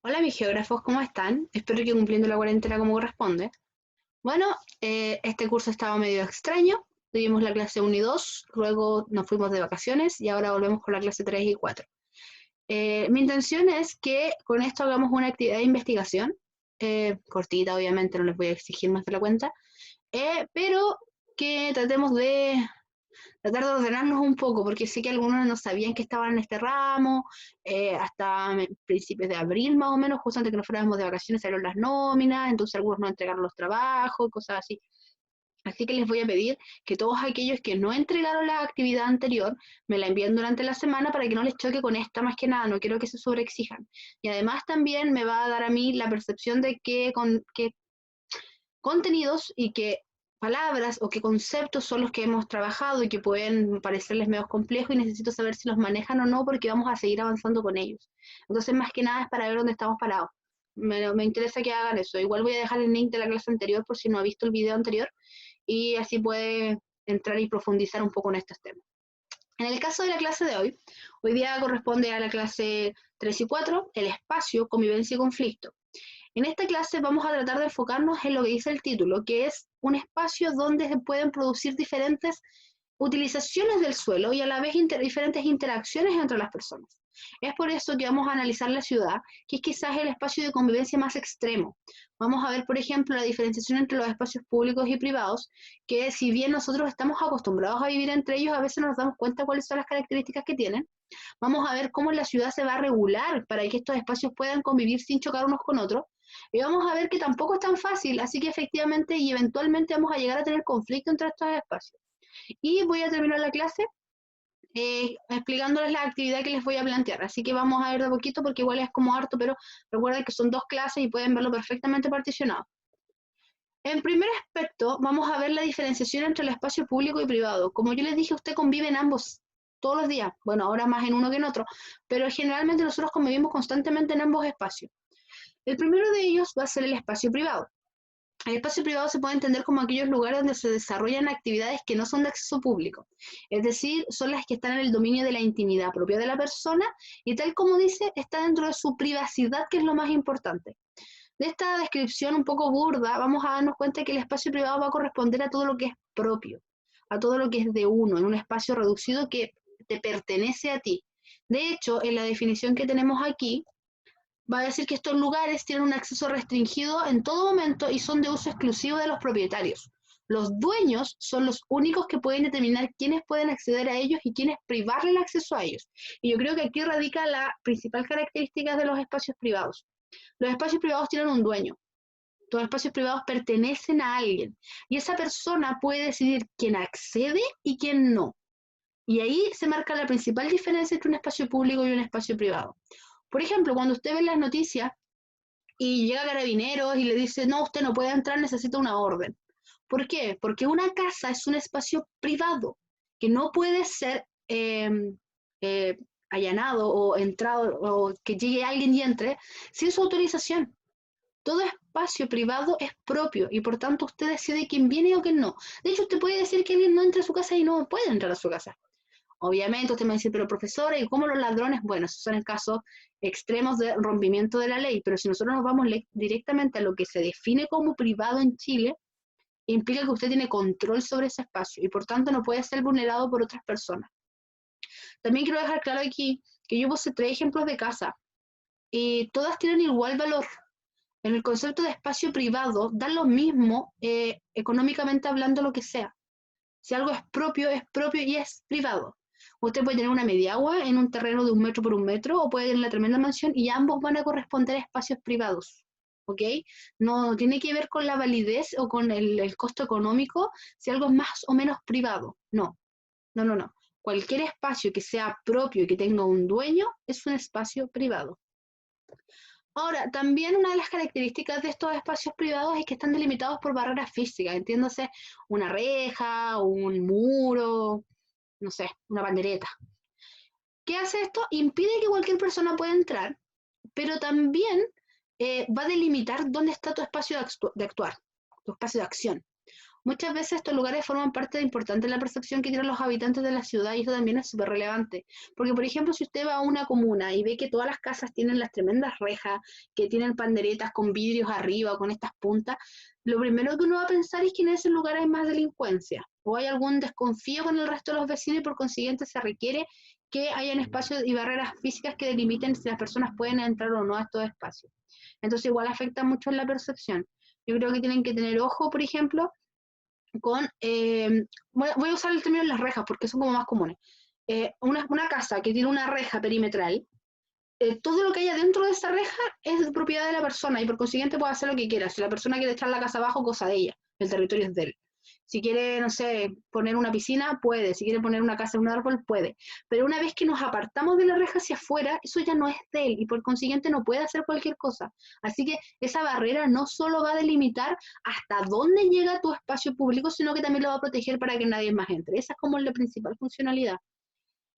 Hola mis geógrafos, ¿cómo están? Espero que cumpliendo la cuarentena como corresponde. Bueno, este curso estaba medio extraño. Tuvimos la clase 1 y 2, luego nos fuimos de vacaciones y ahora volvemos con la clase 3 y 4. Mi intención es que con esto hagamos una actividad de investigación, cortita obviamente, no les voy a exigir más de la cuenta, pero que tratemos de tratar de ordenarnos un poco, porque sé que algunos no sabían que estaban en este ramo, hasta principios de abril más o menos, justo antes que nos fuéramos de vacaciones salieron las nóminas, entonces algunos no entregaron los trabajos, cosas así. Así que les voy a pedir que todos aquellos que no entregaron la actividad anterior me la envíen durante la semana para que no les choque con esta más que nada, no quiero que se sobreexijan. Y además también me va a dar a mí la percepción de qué contenidos y qué palabras o qué conceptos son los que hemos trabajado y que pueden parecerles medio complejos y necesito saber si los manejan o no porque vamos a seguir avanzando con ellos. Entonces, más que nada es para ver dónde estamos parados. Me interesa que hagan eso. Igual voy a dejar el link de la clase anterior por si no ha visto el video anterior y así puede entrar y profundizar un poco en estos temas. En el caso de la clase de hoy día corresponde a la clase 3 y 4, el espacio, convivencia y conflicto. En esta clase vamos a tratar de enfocarnos en lo que dice el título, que es un espacio donde se pueden producir diferentes utilizaciones del suelo y a la vez diferentes interacciones entre las personas. Es por eso que vamos a analizar la ciudad, que es quizás el espacio de convivencia más extremo. Vamos a ver, por ejemplo, la diferenciación entre los espacios públicos y privados, que si bien nosotros estamos acostumbrados a vivir entre ellos, a veces no nos damos cuenta cuáles son las características que tienen. Vamos a ver cómo la ciudad se va a regular para que estos espacios puedan convivir sin chocar unos con otros. Y vamos a ver que tampoco es tan fácil, así que efectivamente y eventualmente vamos a llegar a tener conflicto entre estos espacios. Y voy a terminar la clase explicándoles la actividad que les voy a plantear. Así que vamos a ver de a poquito porque igual es como harto, pero recuerden que son dos clases y pueden verlo perfectamente particionado. En primer aspecto, vamos a ver la diferenciación entre el espacio público y privado. Como yo les dije, usted convive en ambos todos los días. Bueno, ahora más en uno que en otro, pero generalmente nosotros convivimos constantemente en ambos espacios. El primero de ellos va a ser el espacio privado. El espacio privado se puede entender como aquellos lugares donde se desarrollan actividades que no son de acceso público, es decir, son las que están en el dominio de la intimidad propia de la persona y tal como dice, está dentro de su privacidad, que es lo más importante. De esta descripción un poco burda, vamos a darnos cuenta que el espacio privado va a corresponder a todo lo que es propio, a todo lo que es de uno, en un espacio reducido que te pertenece a ti. De hecho, en la definición que tenemos aquí, va a decir que estos lugares tienen un acceso restringido en todo momento y son de uso exclusivo de los propietarios. Los dueños son los únicos que pueden determinar quiénes pueden acceder a ellos y quiénes privarle el acceso a ellos. Y yo creo que aquí radica la principal característica de los espacios privados. Los espacios privados tienen un dueño. Los espacios privados pertenecen a alguien. Y esa persona puede decidir quién accede y quién no. Y ahí se marca la principal diferencia entre un espacio público y un espacio privado. Por ejemplo, cuando usted ve las noticias y llega Carabineros y le dice, no, usted no puede entrar, necesita una orden. ¿Por qué? Porque una casa es un espacio privado que no puede ser eh, allanado o entrado o que llegue alguien y entre sin su autorización. Todo espacio privado es propio y por tanto usted decide quién viene o quién no. De hecho, usted puede decir que alguien no entra a su casa y no puede entrar a su casa. Obviamente usted me dice, pero profesora, ¿y cómo los ladrones? Bueno, esos son en casos extremos de rompimiento de la ley, pero si nosotros nos vamos directamente a lo que se define como privado en Chile, implica que usted tiene control sobre ese espacio y por tanto no puede ser vulnerado por otras personas. También quiero dejar claro aquí que yo puse 3 ejemplos de casa y todas tienen igual valor. En el concepto de espacio privado da lo mismo económicamente hablando lo que sea. Si algo es propio y es privado. Usted puede tener una mediagua en un terreno de 1 metro por 1 metro o puede tener la tremenda mansión y ambos van a corresponder a espacios privados. ¿Ok? No tiene que ver con la validez o con el costo económico si algo es más o menos privado. No, no, no, no. Cualquier espacio que sea propio y que tenga un dueño es un espacio privado. Ahora, también una de las características de estos espacios privados es que están delimitados por barreras físicas, entiéndase una reja, un muro, no sé, una bandereta. ¿Qué hace esto? Impide que cualquier persona pueda entrar, pero también va a delimitar dónde está tu espacio de actuar, tu espacio de acción. Muchas veces estos lugares forman parte de importante de la percepción que tienen los habitantes de la ciudad y eso también es súper relevante. Porque, por ejemplo, si usted va a una comuna y ve que todas las casas tienen las tremendas rejas, que tienen panderetas con vidrios arriba, con estas puntas, lo primero que uno va a pensar es que en ese lugar hay más delincuencia o hay algún desconfío con el resto de los vecinos y por consiguiente se requiere que hayan espacios y barreras físicas que delimiten si las personas pueden entrar o no a estos espacios. Entonces igual afecta mucho en la percepción. Yo creo que tienen que tener ojo, por ejemplo, con, voy a usar el término de las rejas porque son como más comunes. Una casa que tiene una reja perimetral, todo lo que haya dentro de esa reja es propiedad de la persona y por consiguiente puede hacer lo que quiera. Si la persona quiere echar la casa abajo, cosa de ella, el territorio es de él. Si quiere, no sé, poner una piscina, puede. Si quiere poner una casa en un árbol, puede. Pero una vez que nos apartamos de la reja hacia afuera, eso ya no es de él y por consiguiente no puede hacer cualquier cosa. Así que esa barrera no solo va a delimitar hasta dónde llega tu espacio público, sino que también lo va a proteger para que nadie más entre. Esa es como la principal funcionalidad.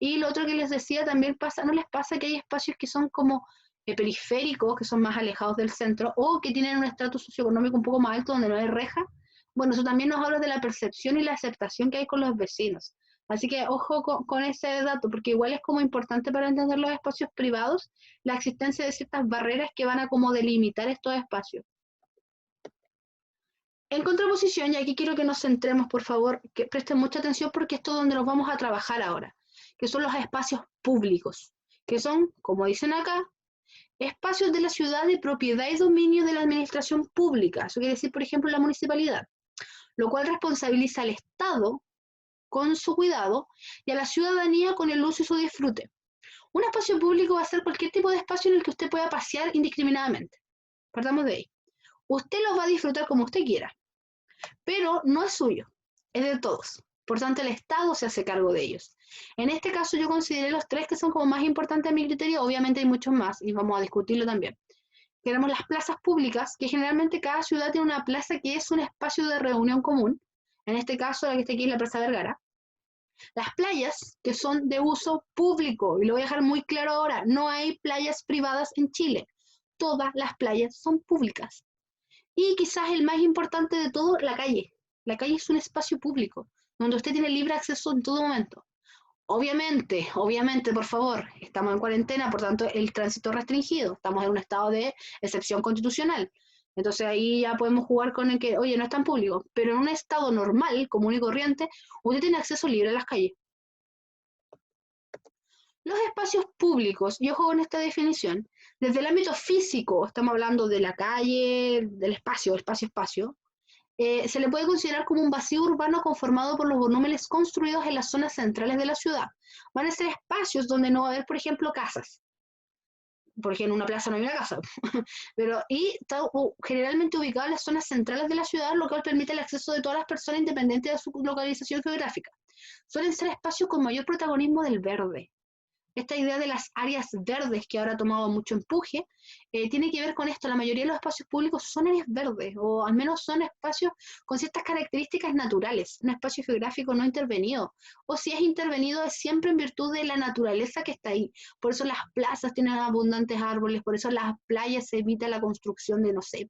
Y lo otro que les decía también pasa, ¿no les pasa que hay espacios que son como periféricos, que son más alejados del centro, o que tienen un estatus socioeconómico un poco más alto donde no hay reja? Bueno, eso también nos habla de la percepción y la aceptación que hay con los vecinos. Así que ojo con ese dato, porque igual es como importante para entender los espacios privados, la existencia de ciertas barreras que van a como delimitar estos espacios. En contraposición, y aquí quiero que nos centremos, por favor, que presten mucha atención porque esto es donde nos vamos a trabajar ahora, que son los espacios públicos, que son, como dicen acá, espacios de la ciudad de propiedad y dominio de la administración pública. Eso quiere decir, por ejemplo, la municipalidad, lo cual responsabiliza al Estado con su cuidado y a la ciudadanía con el uso y su disfrute. Un espacio público va a ser cualquier tipo de espacio en el que usted pueda pasear indiscriminadamente. Partamos de ahí. Usted lo va a disfrutar como usted quiera, pero no es suyo, es de todos. Por tanto, el Estado se hace cargo de ellos. En este caso, yo consideré los tres que son como más importantes a mi criterio. Obviamente hay muchos más y vamos a discutirlo también. Tenemos las plazas públicas, que generalmente cada ciudad tiene una plaza que es un espacio de reunión común. En este caso, la que está aquí es la Plaza Vergara. Las playas, que son de uso público, y lo voy a dejar muy claro ahora, no hay playas privadas en Chile. Todas las playas son públicas. Y quizás el más importante de todo, la calle. La calle es un espacio público, donde usted tiene libre acceso en todo momento. Obviamente, por favor, estamos en cuarentena, por tanto, el tránsito restringido. Estamos en un estado de excepción constitucional. Entonces ahí ya podemos jugar con el que, oye, no es tan público, pero en un estado normal, común y corriente, usted tiene acceso libre a las calles. Los espacios públicos, y ojo con esta definición, desde el ámbito físico, estamos hablando de la calle, del espacio, espacio, se le puede considerar como un vacío urbano conformado por los volúmenes construidos en las zonas centrales de la ciudad. Van a ser espacios donde no va a haber, por ejemplo, casas. Porque en una plaza no hay una casa. Pero, y está generalmente ubicado en las zonas centrales de la ciudad, lo cual permite el acceso de todas las personas independiente de su localización geográfica. Suelen ser espacios con mayor protagonismo del verde. Esta idea de las áreas verdes que ahora ha tomado mucho empuje, tiene que ver con esto. La mayoría de los espacios públicos son áreas verdes, o al menos son espacios con ciertas características naturales, un espacio geográfico no intervenido, o si es intervenido es siempre en virtud de la naturaleza que está ahí. Por eso las plazas tienen abundantes árboles, por eso las playas se evita la construcción de, no sé,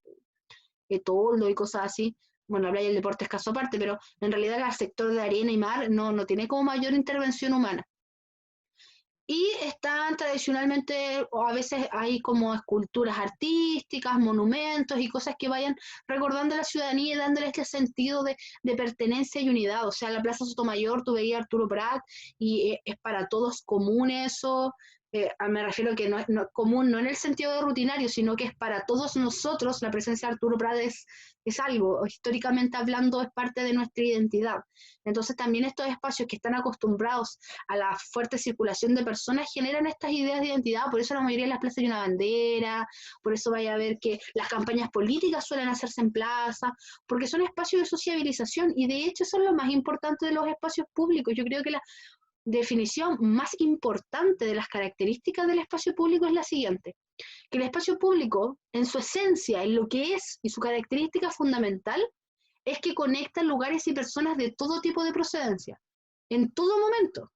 toldo y cosas así. Bueno, la playa del deporte es caso aparte, pero en realidad el sector de arena y mar no tiene como mayor intervención humana. Y están tradicionalmente, o a veces hay como esculturas artísticas, monumentos y cosas que vayan recordando a la ciudadanía y dándole este sentido de pertenencia y unidad. O sea, la Plaza Sotomayor, tú veías Arturo Prat y es para todos común eso. Me refiero a que no es común, no en el sentido de rutinario, sino que es para todos nosotros. La presencia de Arturo Prat es algo, históricamente hablando, es parte de nuestra identidad. Entonces también estos espacios que están acostumbrados a la fuerte circulación de personas generan estas ideas de identidad. Por eso la mayoría de las plazas hay una bandera, por eso vaya a ver que las campañas políticas suelen hacerse en plaza, porque son espacios de sociabilización y de hecho son lo más importante de los espacios públicos. Yo creo que la definición más importante de las características del espacio público es la siguiente: que el espacio público, en su esencia, en lo que es y su característica fundamental, es que conecta lugares y personas de todo tipo de procedencia, en todo momento.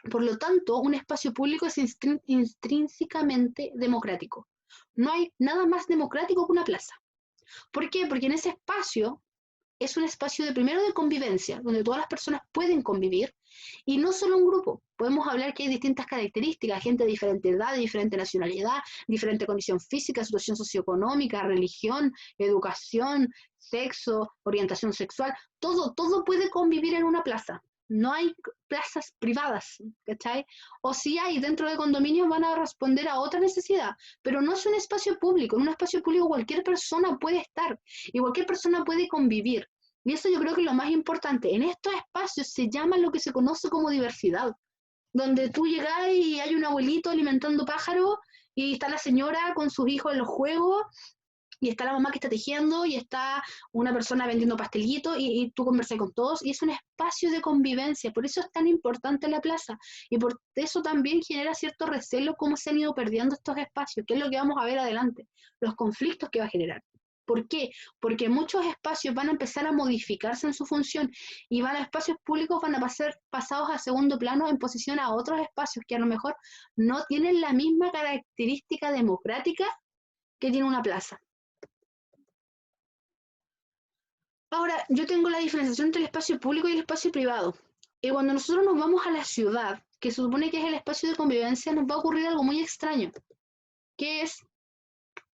Por lo tanto, un espacio público es intrínsecamente democrático. No hay nada más democrático que una plaza. ¿Por qué? Porque en ese espacio es un espacio de primero de convivencia, donde todas las personas pueden convivir, y no solo un grupo. Podemos hablar que hay distintas características, gente de diferente edad, de diferente nacionalidad, diferente condición física, situación socioeconómica, religión, educación, sexo, orientación sexual, todo puede convivir en una plaza. No hay plazas privadas, ¿cachai? O si hay dentro de condominios van a responder a otra necesidad, pero no es un espacio público. En un espacio público cualquier persona puede estar y cualquier persona puede convivir. Y eso yo creo que es lo más importante. En estos espacios se llama lo que se conoce como diversidad, donde tú llegas y hay un abuelito alimentando pájaros y está la señora con sus hijos en los juegos y está la mamá que está tejiendo y está una persona vendiendo pastelitos y tú conversas con todos y es un espacio de convivencia. Por eso es tan importante la plaza y por eso también genera cierto recelo cómo se han ido perdiendo estos espacios, que es lo que vamos a ver adelante, los conflictos que va a generar. ¿Por qué? Porque muchos espacios van a empezar a modificarse en su función y espacios públicos van a ser pasados a segundo plano en posición a otros espacios que a lo mejor no tienen la misma característica democrática que tiene una plaza. Ahora, yo tengo la diferenciación entre el espacio público y el espacio privado. Y cuando nosotros nos vamos a la ciudad, que se supone que es el espacio de convivencia, nos va a ocurrir algo muy extraño, que es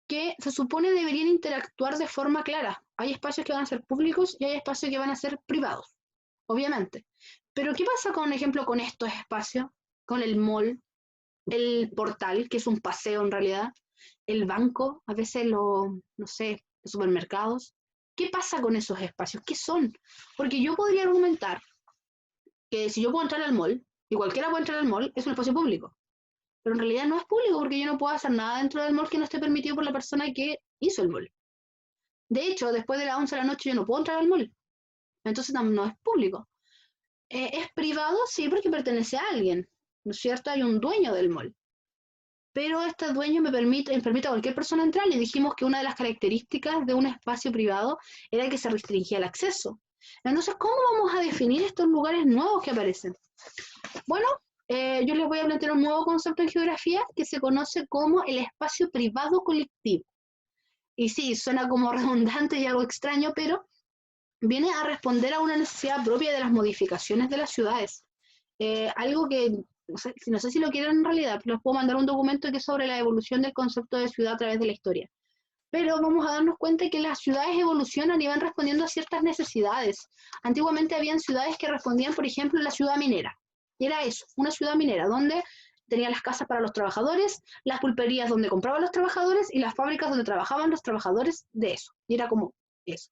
que se supone deberían interactuar de forma clara. Hay espacios que van a ser públicos y hay espacios que van a ser privados, obviamente. Pero ¿qué pasa, con ejemplo, con estos espacios? Con el mall, el portal, que es un paseo en realidad, el banco, a veces no sé, los supermercados. ¿Qué pasa con esos espacios? ¿Qué son? Porque yo podría argumentar que si yo puedo entrar al mall, y cualquiera puede entrar al mall, es un espacio público. Pero en realidad no es público porque yo no puedo hacer nada dentro del mall que no esté permitido por la persona que hizo el mall. De hecho, después de las 11 de la noche yo no puedo entrar al mall. Entonces no es público. ¿Es privado? Sí, porque pertenece a alguien. ¿No es cierto? Hay un dueño del mall. Pero este dueño me permite a cualquier persona entrar. Y dijimos que una de las características de un espacio privado era que se restringía el acceso. Entonces, ¿cómo vamos a definir estos lugares nuevos que aparecen? Bueno, yo les voy a plantear un nuevo concepto en geografía que se conoce como el espacio privado colectivo. Y sí, suena como redundante y algo extraño, pero viene a responder a una necesidad propia de las modificaciones de las ciudades. Algo que no sé si lo quieren en realidad, pero les puedo mandar un documento que es sobre la evolución del concepto de ciudad a través de la historia. Pero vamos a darnos cuenta que las ciudades evolucionan y van respondiendo a ciertas necesidades. Antiguamente habían ciudades que respondían, por ejemplo, a la ciudad minera. Y era eso, una ciudad minera, donde tenía las casas para los trabajadores, las pulperías donde compraban los trabajadores y las fábricas donde trabajaban los trabajadores de eso. Y era como eso.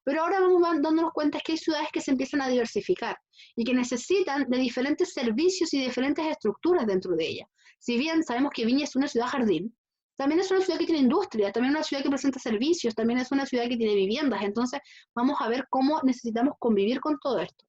Pero ahora vamos dándonos cuenta que hay ciudades que se empiezan a diversificar y que necesitan de diferentes servicios y diferentes estructuras dentro de ella. Si bien sabemos que Viña es una ciudad jardín, también es una ciudad que tiene industria, también es una ciudad que presenta servicios, también es una ciudad que tiene viviendas. Entonces vamos a ver cómo necesitamos convivir con todo esto.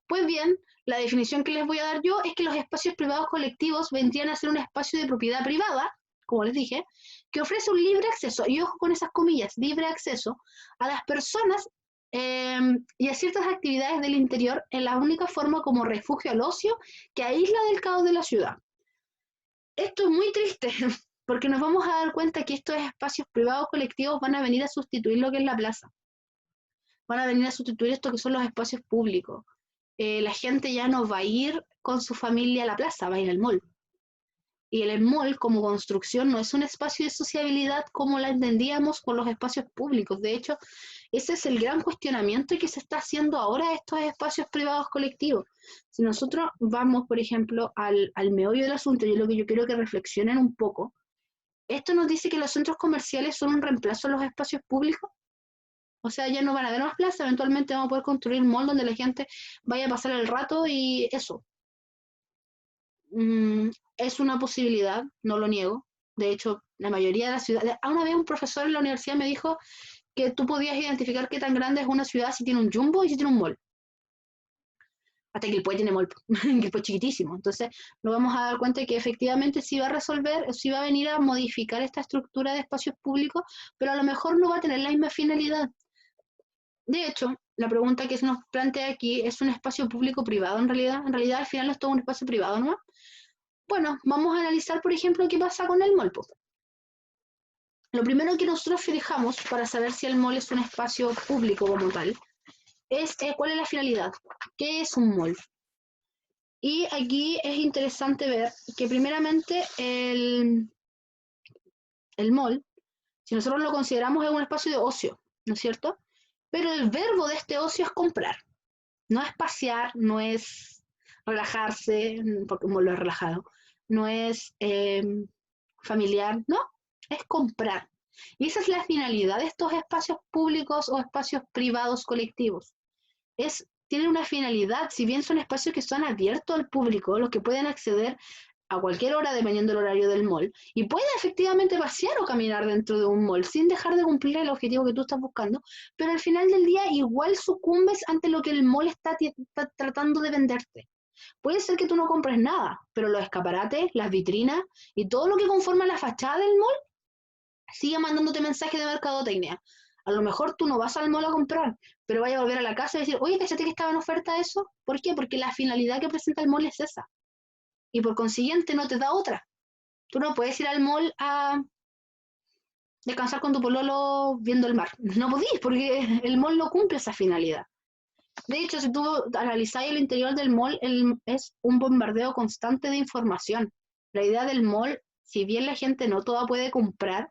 Pues bien, la definición que les voy a dar yo es que los espacios privados colectivos vendrían a ser un espacio de propiedad privada, como les dije, que ofrece un libre acceso, y ojo con esas comillas, libre acceso, a las personas y a ciertas actividades del interior en la única forma como refugio al ocio que aísla del caos de la ciudad. Esto es muy triste, porque nos vamos a dar cuenta que estos espacios privados colectivos van a venir a sustituir lo que es la plaza. Van a venir a sustituir esto que son los espacios públicos. La gente ya no va a ir con su familia a la plaza, va a ir al mall. Y el mall como construcción no es un espacio de sociabilidad como la entendíamos con los espacios públicos. De hecho, ese es el gran cuestionamiento que se está haciendo ahora a estos espacios privados colectivos. Si nosotros vamos, por ejemplo, al meollo del asunto, y es lo que yo quiero que reflexionen un poco, esto nos dice que los centros comerciales son un reemplazo a los espacios públicos. O sea, ya no van a haber más plazas, eventualmente vamos a poder construir un mall donde la gente vaya a pasar el rato y eso. Es una posibilidad, no lo niego. De hecho, la mayoría de las ciudades... Una vez un profesor en la universidad me dijo que tú podías identificar qué tan grande es una ciudad si tiene un jumbo y si tiene un mall. Hasta que el pueblo tiene mall, que el pueblo es chiquitísimo. Entonces, nos vamos a dar cuenta de que efectivamente sí va a resolver, sí va a venir a modificar esta estructura de espacios públicos, pero a lo mejor no va a tener la misma finalidad. De hecho, la pregunta que se nos plantea aquí es un espacio público-privado en realidad. En realidad, al final es todo un espacio privado, ¿no? Bueno, vamos a analizar, por ejemplo, qué pasa con el mall. Lo primero que nosotros fijamos para saber si el mall es un espacio público como tal es cuál es la finalidad, qué es un mall. Y aquí es interesante ver que primeramente el mall, si nosotros lo consideramos, es un espacio de ocio, ¿no es cierto? Pero el verbo de este ocio es comprar, no es pasear, no es relajarse, porque un mall lo es relajado, no es familiar, no, es comprar. Y esa es la finalidad de estos espacios públicos o espacios privados colectivos. Tienen una finalidad, si bien son espacios que son abiertos al público, los que pueden acceder a cualquier hora dependiendo del horario del mall, y puede efectivamente pasear o caminar dentro de un mall sin dejar de cumplir el objetivo que tú estás buscando, pero al final del día igual sucumbes ante lo que el mall está tratando de venderte. Puede ser que tú no compres nada, pero los escaparates, las vitrinas y todo lo que conforma la fachada del mall sigue mandándote mensajes de mercadotecnia. A lo mejor tú no vas al mall a comprar, pero vaya a volver a la casa y decir, oye, ¿cachate que estaba en oferta eso? ¿Por qué? Porque la finalidad que presenta el mall es esa. Y por consiguiente no te da otra. Tú no puedes ir al mall a descansar con tu pololo viendo el mar. No podís, porque el mall no cumple esa finalidad. De hecho, si tú analizáis el interior del mall, es un bombardeo constante de información. La idea del mall, si bien la gente no toda puede comprar,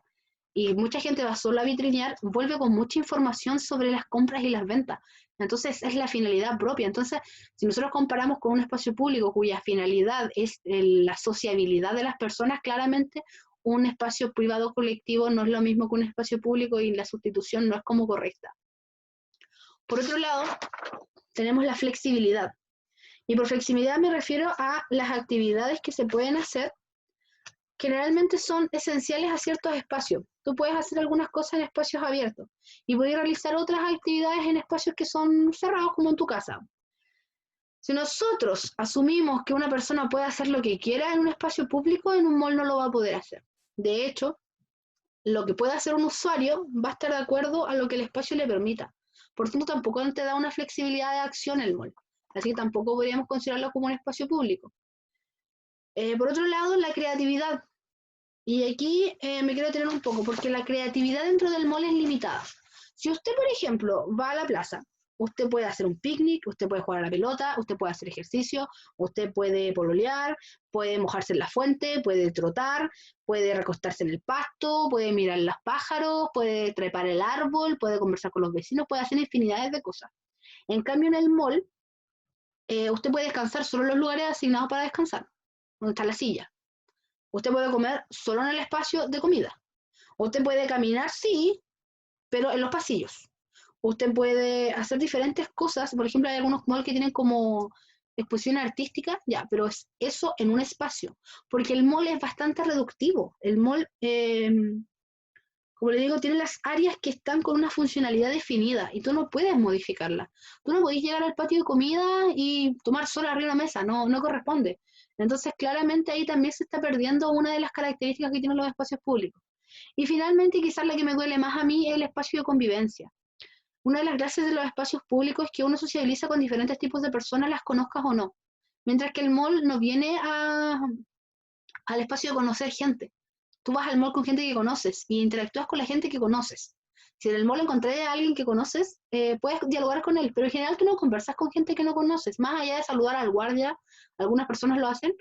y mucha gente va solo a vitrinear, vuelve con mucha información sobre las compras y las ventas. Entonces es la finalidad propia. Entonces, si nosotros comparamos con un espacio público cuya finalidad es la sociabilidad de las personas, claramente un espacio privado colectivo no es lo mismo que un espacio público y la sustitución no es como correcta. Por otro lado, tenemos la flexibilidad. Y por flexibilidad me refiero a las actividades que se pueden hacer, generalmente son esenciales a ciertos espacios. Tú puedes hacer algunas cosas en espacios abiertos y puedes realizar otras actividades en espacios que son cerrados, como en tu casa. Si nosotros asumimos que una persona puede hacer lo que quiera en un espacio público, en un mall no lo va a poder hacer. De hecho, lo que puede hacer un usuario va a estar de acuerdo a lo que el espacio le permita. Por tanto, tampoco te da una flexibilidad de acción el mall. Así que tampoco podríamos considerarlo como un espacio público. Por otro lado, la creatividad. Y aquí me quiero detener un poco, porque la creatividad dentro del mall es limitada. Si usted, por ejemplo, va a la plaza, usted puede hacer un picnic, usted puede jugar a la pelota, usted puede hacer ejercicio, usted puede pololear, puede mojarse en la fuente, puede trotar, puede recostarse en el pasto, puede mirar los pájaros, puede trepar el árbol, puede conversar con los vecinos, puede hacer infinidades de cosas. En cambio, en el mall, usted puede descansar solo en los lugares asignados para descansar, donde está la silla. Usted puede comer solo en el espacio de comida. Usted puede caminar, sí, pero en los pasillos. Usted puede hacer diferentes cosas. Por ejemplo, hay algunos malls que tienen como exposición artística, ya, pero es eso en un espacio. Porque el mall es bastante reductivo. El mall, como le digo, tiene las áreas que están con una funcionalidad definida y tú no puedes modificarla. Tú no podés llegar al patio de comida y tomar sol arriba de la mesa, no, no corresponde. Entonces, claramente ahí también se está perdiendo una de las características que tienen los espacios públicos. Y finalmente, quizás la que me duele más a mí es el espacio de convivencia. Una de las gracias de los espacios públicos es que uno socializa con diferentes tipos de personas, las conozcas o no. Mientras que el mall no viene al espacio de conocer gente. Tú vas al mall con gente que conoces y interactúas con la gente que conoces. Si en el mall encontré a alguien que conoces, puedes dialogar con él, pero en general tú no conversas con gente que no conoces. Más allá de saludar al guardia, algunas personas lo hacen,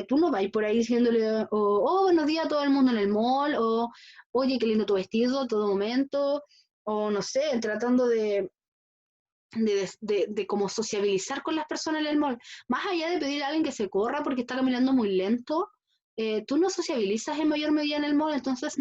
tú no vas por ahí diciéndole, buenos días a todo el mundo en el mall, o oye, qué lindo tu vestido, a todo momento, o no sé, tratando de como sociabilizar con las personas en el mall. Más allá de pedir a alguien que se corra porque está caminando muy lento, tú no sociabilizas en mayor medida en el mall, entonces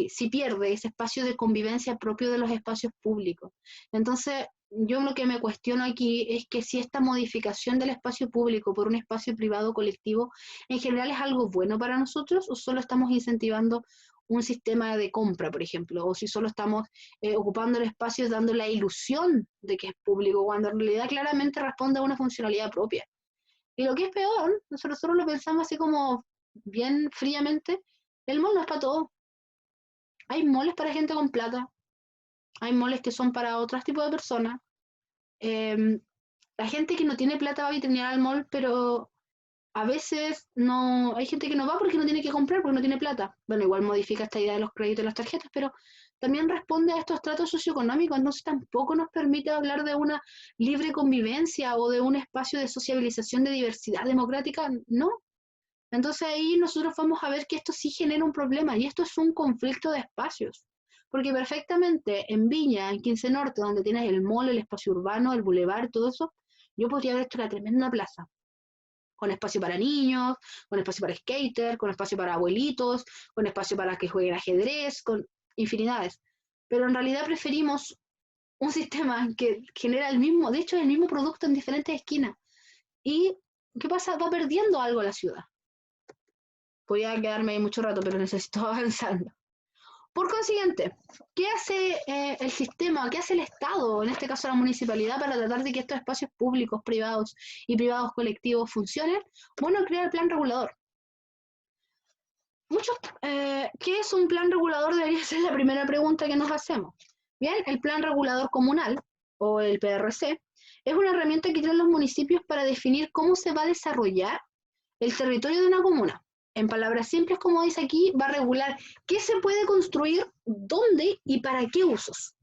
sí pierde ese espacio de convivencia propio de los espacios públicos. Entonces, yo lo que me cuestiono aquí es que si esta modificación del espacio público por un espacio privado colectivo en general es algo bueno para nosotros o solo estamos incentivando un sistema de compra, por ejemplo, o si solo estamos ocupando el espacio dando la ilusión de que es público, cuando en realidad claramente responde a una funcionalidad propia. Y lo que es peor, nosotros solo lo pensamos así como bien fríamente, el mall no es para todo. Hay moles para gente con plata, hay moles que son para otros tipos de personas. Eh, la gente que no tiene plata va a vitrinear al mall, pero a veces no, hay gente que no va porque no tiene que comprar, porque no tiene plata. Bueno, igual modifica esta idea de los créditos y las tarjetas, pero también responde a estos tratos socioeconómicos, entonces tampoco nos permite hablar de una libre convivencia o de un espacio de sociabilización de diversidad democrática, no. Entonces ahí nosotros vamos a ver que esto sí genera un problema y esto es un conflicto de espacios. Porque perfectamente en Viña, en 15 Norte, donde tienes el mall, el espacio urbano, el bulevar, todo eso, yo podría haber hecho una tremenda plaza, con espacio para niños, con espacio para skater, con espacio para abuelitos, con espacio para que jueguen ajedrez, con infinidades. Pero en realidad preferimos un sistema que genera el mismo, de hecho, el mismo producto en diferentes esquinas. ¿Y qué pasa? Va perdiendo algo la ciudad. Podría quedarme ahí mucho rato, pero necesito avanzando. Por consiguiente, ¿qué hace el sistema, qué hace el Estado, en este caso la municipalidad, para tratar de que estos espacios públicos, privados y privados colectivos funcionen? Bueno, crea el plan regulador. ¿Qué es un plan regulador? Debería ser la primera pregunta que nos hacemos. Bien, el plan regulador comunal, o el PRC, es una herramienta que tienen los municipios para definir cómo se va a desarrollar el territorio de una comuna. En palabras simples, como dice aquí, va a regular qué se puede construir, dónde y para qué usos.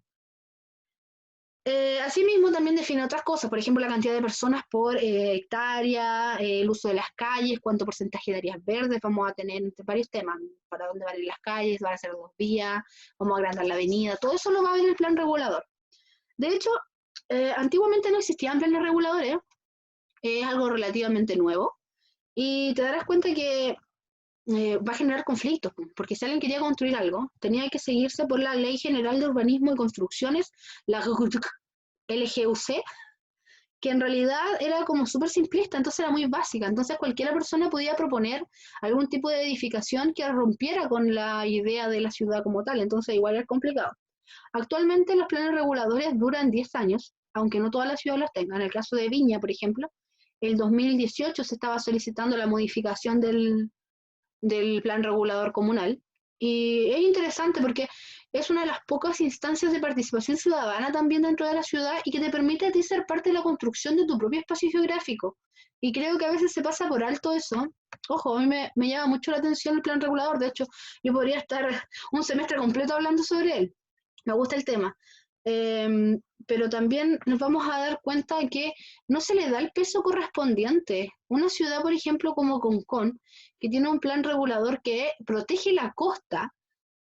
Asimismo, también define otras cosas, por ejemplo, la cantidad de personas por hectárea, el uso de las calles, cuánto porcentaje de áreas verdes vamos a tener entre varios temas, para dónde van a ir las calles, van a ser 2 vías, vamos a agrandar la avenida, todo eso lo va a ver el plan regulador. De hecho, antiguamente no existían planes reguladores, es algo relativamente nuevo, y te darás cuenta que va a generar conflictos, porque si alguien quería construir algo, tenía que seguirse por la Ley General de Urbanismo y Construcciones, la LGUC, que en realidad era como súper simplista, entonces era muy básica, entonces cualquier persona podía proponer algún tipo de edificación que rompiera con la idea de la ciudad como tal, entonces igual es complicado. Actualmente los planes reguladores duran 10 años, aunque no todas las ciudades los tengan. En el caso de Viña, por ejemplo, el 2018 se estaba solicitando la modificación del plan regulador comunal. Y es interesante porque es una de las pocas instancias de participación ciudadana también dentro de la ciudad y que te permite a ti ser parte de la construcción de tu propio espacio geográfico. Y creo que a veces se pasa por alto eso. Ojo, a mí me llama mucho la atención el plan regulador. De hecho, yo podría estar un semestre completo hablando sobre él. Me gusta el tema. Pero también nos vamos a dar cuenta de que no se le da el peso correspondiente. Una ciudad, por ejemplo, como Concón, que tiene un plan regulador que protege la costa,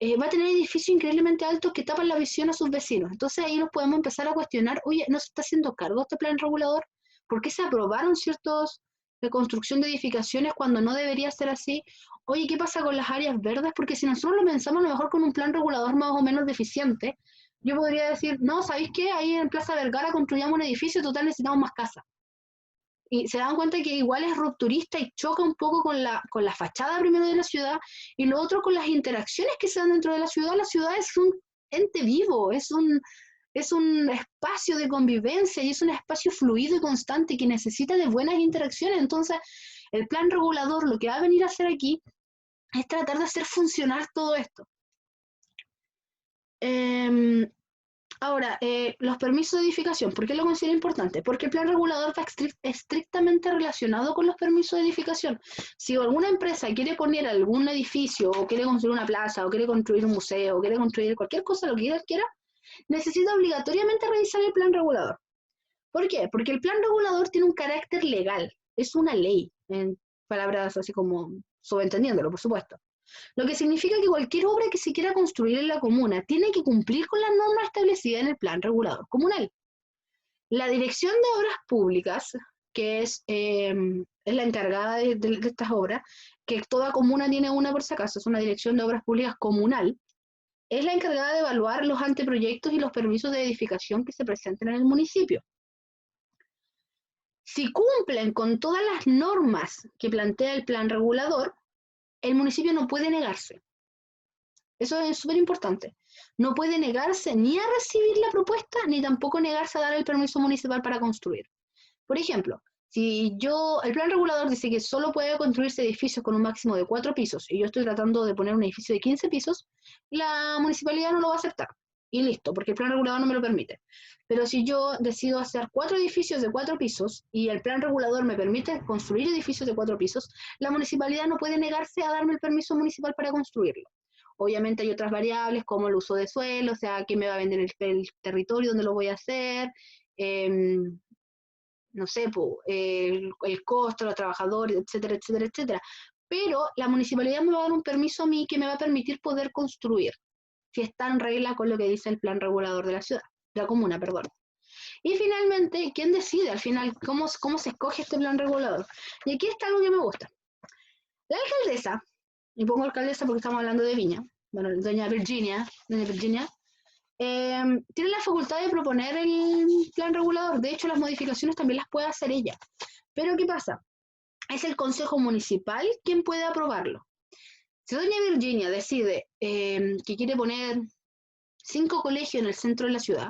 va a tener edificios increíblemente altos que tapan la visión a sus vecinos. Entonces ahí nos podemos empezar a cuestionar, oye, ¿no se está haciendo cargo este plan regulador? ¿Por qué se aprobaron ciertos de construcción de edificaciones cuando no debería ser así? Oye, ¿qué pasa con las áreas verdes? Porque si nosotros lo pensamos a lo mejor con un plan regulador más o menos deficiente, yo podría decir, no, ¿sabéis qué? Ahí en Plaza Vergara construyamos un edificio, total necesitamos más casas. Y se dan cuenta que igual es rupturista y choca un poco con la fachada primero de la ciudad y lo otro con las interacciones que se dan dentro de la ciudad. La ciudad es un ente vivo, es un espacio de convivencia y es un espacio fluido y constante que necesita de buenas interacciones. Entonces, el plan regulador lo que va a venir a hacer aquí es tratar de hacer funcionar todo esto. Ahora, los permisos de edificación, ¿por qué lo considero importante? Porque el plan regulador está estrictamente relacionado con los permisos de edificación. Si alguna empresa quiere poner algún edificio, o quiere construir una plaza, o quiere construir un museo, o quiere construir cualquier cosa, lo que quiera, necesita obligatoriamente revisar el plan regulador. ¿Por qué? Porque el plan regulador tiene un carácter legal, es una ley, en palabras así como subentendiéndolo, por supuesto. Lo que significa que cualquier obra que se quiera construir en la comuna tiene que cumplir con las normas establecidas en el plan regulador comunal. La Dirección de Obras Públicas, que es la encargada de estas obras, que toda comuna tiene una por si acaso, es una Dirección de Obras Públicas comunal, es la encargada de evaluar los anteproyectos y los permisos de edificación que se presenten en el municipio. Si cumplen con todas las normas que plantea el plan regulador, el municipio no puede negarse. Eso es súper importante. No puede negarse ni a recibir la propuesta, ni tampoco negarse a dar el permiso municipal para construir. Por ejemplo, si el plan regulador dice que solo puede construirse edificios con un máximo de 4 pisos, y yo estoy tratando de poner un edificio de 15 pisos, la municipalidad no lo va a aceptar. y listo, porque el plan regulador no me lo permite. Pero si yo decido hacer 4 edificios de 4 pisos y el plan regulador me permite construir edificios de 4 pisos, la municipalidad no puede negarse a darme el permiso municipal para construirlo. Obviamente hay otras variables como el uso de suelo, o sea, quién me va a vender el territorio, dónde lo voy a hacer, eh, no sé, el costo, los trabajadores, etcétera, etcétera, etcétera. Pero la municipalidad me va a dar un permiso a mí que me va a permitir poder construir, si está en regla con lo que dice el plan regulador de la ciudad, de la comuna, perdón. Y finalmente, ¿quién decide al final cómo se escoge este plan regulador? Y aquí está algo que me gusta. La alcaldesa, y pongo alcaldesa porque estamos hablando de Viña, bueno, doña Virginia, tiene la facultad de proponer el plan regulador. De hecho, las modificaciones también las puede hacer ella. Pero ¿qué pasa? Es el Consejo Municipal quien puede aprobarlo. Si doña Virginia decide que quiere poner 5 colegios en el centro de la ciudad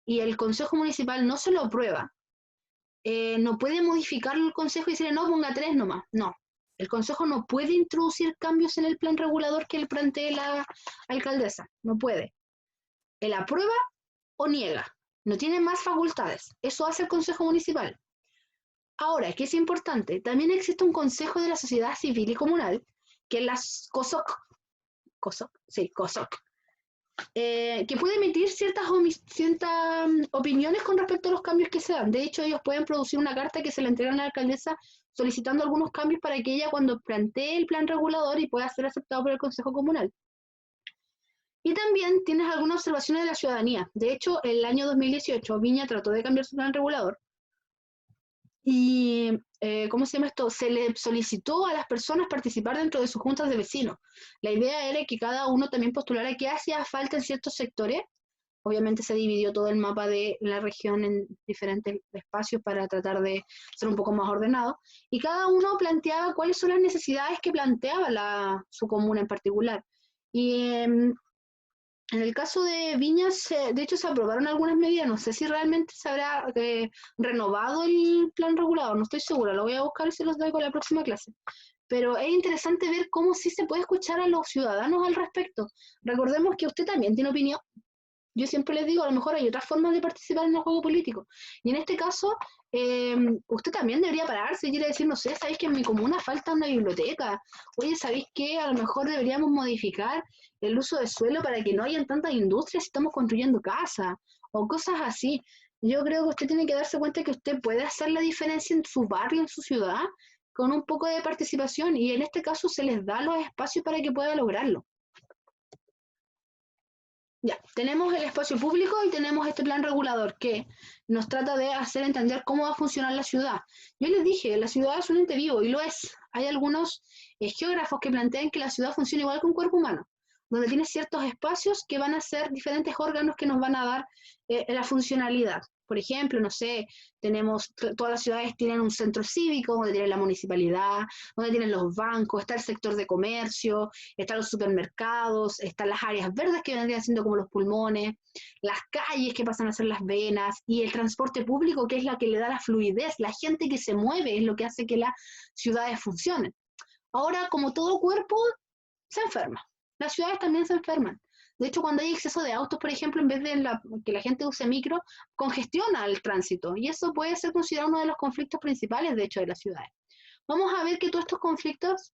y el Consejo Municipal no se lo aprueba, no puede modificarlo el Consejo y decirle, no, ponga 3 nomás. No, el Consejo no puede introducir cambios en el plan regulador que le plantee la alcaldesa. No puede. Él aprueba o niega. No tiene más facultades. Eso hace el Consejo Municipal. Ahora, ¿qué es importante? También existe un Consejo de la Sociedad Civil y Comunal, que es la COSOC, que puede emitir ciertas opiniones con respecto a los cambios que se dan. De hecho, ellos pueden producir una carta que se le entregan a la alcaldesa solicitando algunos cambios para que ella cuando plantee el plan regulador y pueda ser aceptado por el Consejo Comunal. Y también tienes algunas observaciones de la ciudadanía. De hecho, el año 2018 Viña trató de cambiar su plan regulador y, ¿cómo se llama esto? Se le solicitó a las personas participar dentro de sus juntas de vecinos. La idea era que cada uno también postulara qué hacía falta en ciertos sectores. Obviamente se dividió todo el mapa de la región en diferentes espacios para tratar de ser un poco más ordenado. Y cada uno planteaba cuáles son las necesidades que planteaba su comuna en particular. Y en el caso de Viñas, de hecho se aprobaron algunas medidas, no sé si realmente se habrá renovado el plan regulador, no estoy segura, lo voy a buscar y se los doy con la próxima clase. Pero es interesante ver cómo sí se puede escuchar a los ciudadanos al respecto. Recordemos que usted también tiene opinión. Yo siempre les digo, a lo mejor hay otras formas de participar en el juego político. Y en este caso, usted también debería pararse y quiere decir, no sé, ¿sabéis que en mi comuna falta una biblioteca? Oye, ¿sabéis qué? A lo mejor deberíamos modificar el uso de suelo para que no hayan tantas industrias si estamos construyendo casas o cosas así. Yo creo que usted tiene que darse cuenta que usted puede hacer la diferencia en su barrio, en su ciudad, con un poco de participación y en este caso se les da los espacios para que pueda lograrlo. Ya, tenemos el espacio público y tenemos este plan regulador que nos trata de hacer entender cómo va a funcionar la ciudad. Yo les dije, la ciudad es un ente vivo y lo es. Hay algunos geógrafos que plantean que la ciudad funciona igual que un cuerpo humano, donde tiene ciertos espacios que van a ser diferentes órganos que nos van a dar la funcionalidad. Por ejemplo, no sé, todas las ciudades tienen un centro cívico, donde tienen la municipalidad, donde tienen los bancos, está el sector de comercio, están los supermercados, están las áreas verdes que vendrían siendo como los pulmones, las calles que pasan a ser las venas y el transporte público que es la que le da la fluidez, la gente que se mueve es lo que hace que las ciudades funcionen. Ahora, como todo cuerpo, se enferma. Las ciudades también se enferman. De hecho, cuando hay exceso de autos, por ejemplo, en vez de que la gente use micro, congestiona el tránsito. Y eso puede ser considerado uno de los conflictos principales, de hecho, de las ciudades. Vamos a ver que todos estos conflictos